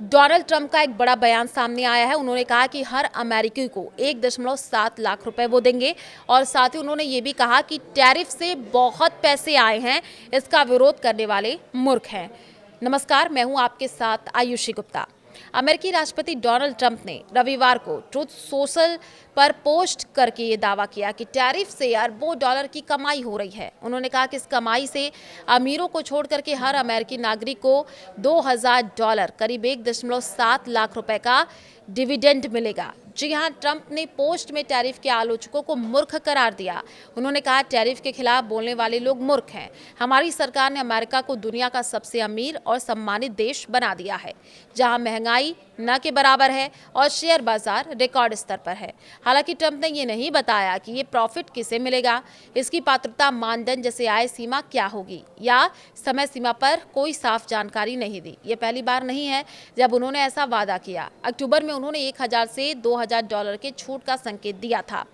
Donald Trump का एक बड़ा बयान सामने आया है। उन्होंने कहा कि हर अमेरिकी को 1.7 लाख रुपए वो देंगे और साथ ही उन्होंने ये भी कहा कि टैरिफ से बहुत पैसे आए हैं, इसका विरोध करने वाले मूर्ख हैं। नमस्कार, मैं हूं आपके साथ आयुषी गुप्ता। अमेरिकी राष्ट्रपति डोनाल्ड ट्रंप ने रविवार को ट्रुथ सोशल पर पोस्ट करके ये दावा किया कि टैरिफ से अरबों डॉलर की कमाई हो रही है। उन्होंने कहा कि इस कमाई से अमीरों को छोड़ करके हर अमेरिकी नागरिक को $2000 करीब 1.7 लाख रुपए का डिविडेंड मिलेगा। जी हां, ट्रंप ने पोस्ट में टैरिफ के आलोचकों को मूर्ख करार दिया। उन्होंने कहा, टैरिफ के खिलाफ बोलने वाले लोग मूर्ख हैं। हमारी सरकार ने अमेरिका को दुनिया का सबसे अमीर और सम्मानित देश बना दिया है, जहां महंगाई न के बराबर है और शेयर बाजार रिकॉर्ड स्तर पर है। हालांकि ट्रंप ने ये नहीं बताया कि ये प्रॉफिट किसे मिलेगा, इसकी पात्रता मानदंड जैसे आय सीमा क्या होगी या समय सीमा पर कोई साफ जानकारी नहीं दी। ये पहली बार नहीं है जब उन्होंने ऐसा वादा किया। अक्टूबर में उन्होंने 1000 से $2000 के छूट का संकेत दिया था।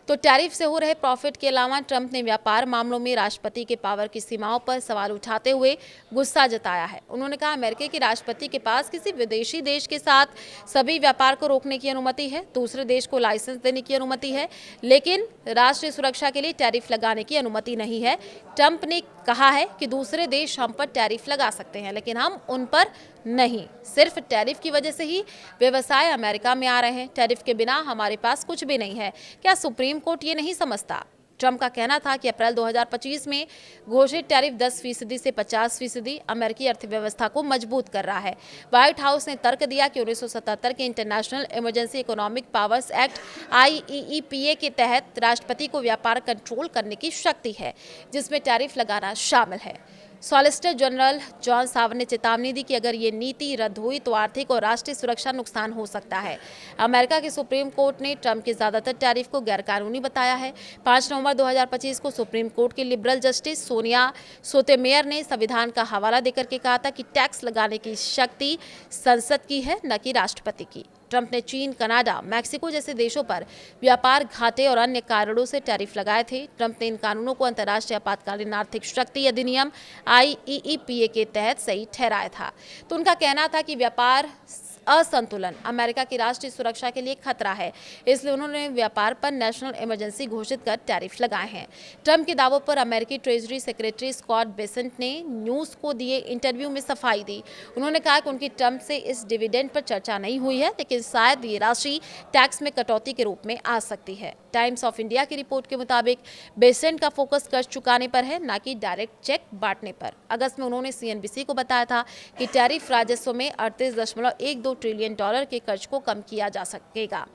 तो टैरिफ से हो रहे प्रॉफिट के अलावा ट्रंप ने व्यापार मामलों में राष्ट्रपति के पावर की सीमाओं पर सवाल उठाते हुए गुस्सा जताया है। उन्होंने कहा, अमेरिका के राष्ट्रपति के पास किसी विदेशी देश के साथ सभी व्यापार को रोकने की अनुमति है, दूसरे देश को लाइसेंस देने की अनुमति है, लेकिन राष्ट्रीय सुरक्षा के लिए टैरिफ लगाने की अनुमति नहीं है। ट्रंप ने कहा है कि दूसरे देश हम पर टैरिफ लगा सकते हैं, लेकिन हम उन पर नहीं। सिर्फ टैरिफ की वजह से ही व्यवसाय अमेरिका में आ रहे हैं। टैरिफ के बिना हमारे पास कुछ भी नहीं है। क्या सुप्रीम कोर्ट ये नहीं समझता? ट्रंप का कहना था कि अप्रैल 2025 में घोषित टैरिफ 10% से 50% अमेरिकी अर्थव्यवस्था को मजबूत कर रहा है। व्हाइट हाउस ने तर्क दिया कि 1977 के international emergency economic powers act IEEPA के तहत राष्ट्रपति को व्यापार कंट्रोल करने की शक्ति है, जिसमें टैरिफ लगाना शामिल है। सॉलिसिटर जनरल जॉन सावर ने चेतावनी दी कि अगर ये नीति रद्द हुई तो आर्थिक और राष्ट्रीय सुरक्षा नुकसान हो सकता है। अमेरिका के सुप्रीम कोर्ट ने ट्रंप के ज्यादातर टैरिफ को गैरकानूनी बताया है। 5 नवंबर 2025 को सुप्रीम कोर्ट की लिबरल जस्टिस सोनिया सोतेमेयर ने संविधान का हवाला देकर के कहा था कि टैक्स लगाने की शक्ति संसद की है, न कि राष्ट्रपति की। ट्रंप ने चीन, कनाडा, मैक्सिको जैसे देशों पर व्यापार घाटे और अन्य कारणों से टैरिफ लगाए थे। ट्रंप ने इन कानूनों को अंतर्राष्ट्रीय आपातकालीन आर्थिक शक्ति अधिनियम IEEPA के तहत सही ठहराया था। तो उनका कहना था कि व्यापार असंतुलन अमेरिका की राष्ट्रीय सुरक्षा के लिए खतरा है, इसलिए उन्होंने व्यापार पर नेशनल इमरजेंसी घोषित कर टैरिफ लगाए हैं। ट्रंप के दावों पर अमेरिकी ट्रेजरी सेक्रेटरी स्कॉट बेसेंट ने न्यूज को दिए इंटरव्यू में सफाई दी। उन्होंने कहा कि उनकी ट्रंप से इस डिविडेंड पर चर्चा नहीं हुई है, लेकिन शायद ये राशि टैक्स में कटौती के रूप में आ सकती है। टाइम्स ऑफ इंडिया की रिपोर्ट के मुताबिक बेसेंट का फोकस कर्ज चुकाने पर है, न कि डायरेक्ट चेक बांटने पर। अगस्त में उन्होंने CNBC को बताया था कि टैरिफ राजस्व में 38.12 ट्रिलियन डॉलर के कर्ज को कम किया जा सकेगा।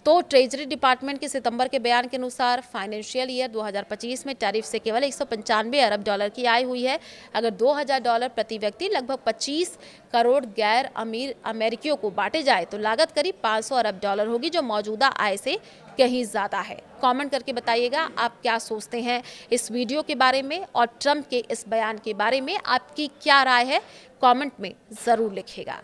तो ट्रेजरी डिपार्टमेंट के सितंबर के बयान के अनुसार फाइनेंशियल ईयर 2025 में टैरिफ से केवल 195 अरब डॉलर की आय हुई है। अगर $2000 प्रति व्यक्ति लगभग 25 करोड़ गैर अमीर अमेरिकियों को बांटे जाए तो लागत करीब 500 अरब डॉलर होगी, जो मौजूदा आय से कहीं ज्यादा है। कमेंट करके बताइएगा आप क्या सोचते हैं इस वीडियो के बारे में और ट्रंप के इस बयान के बारे में आपकी क्या राय है, कमेंट में जरूर लिखिएगा।